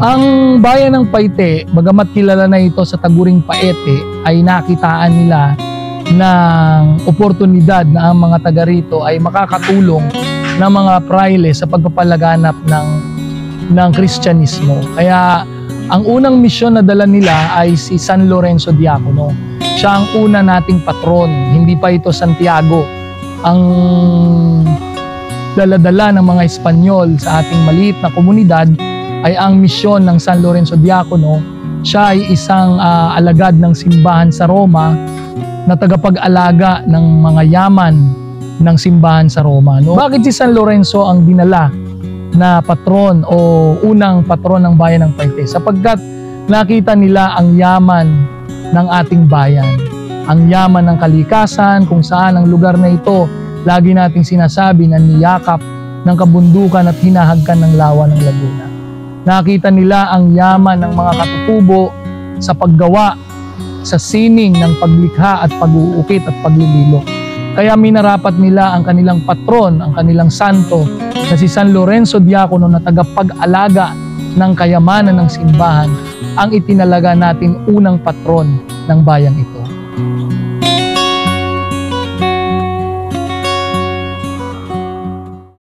Ang bayan ng Paite, bagamat kilala na ito sa taguring Paete, ay nakitaan nila ng oportunidad na ang mga taga rito ay makakatulong ng mga praile sa pagpapalaganap ng Kristyanismo. Kaya ang unang misyon na dala nila ay si San Lorenzo Diacono. Siya ang una nating patron, hindi pa ito Santiago. Ang daladala ng mga Espanyol sa ating maliit na komunidad ay ang misyon ng San Lorenzo Diacono. Siya ay isang alagad ng simbahan sa Roma na tagapag-alaga ng mga yaman ng simbahan sa Roma. No? Bakit si San Lorenzo ang dinala na patron o unang patron ng bayan ng Paite? Sapagkat nakita nila ang yaman ng ating bayan, ang yaman ng kalikasan, kung saan ang lugar na ito lagi nating sinasabi na niyakap ng kabundukan at hinahagkan ng lawa ng Laguna. Nakita nila ang yaman ng mga katutubo sa paggawa, sa sining ng paglikha at pag-uukit at paglililo. Kaya minarapat nila ang kanilang patron, ang kanilang santo, na si San Lorenzo Diacono na tagapag-alaga ng kayamanan ng simbahan, ang itinalaga natin unang patron ng bayang ito.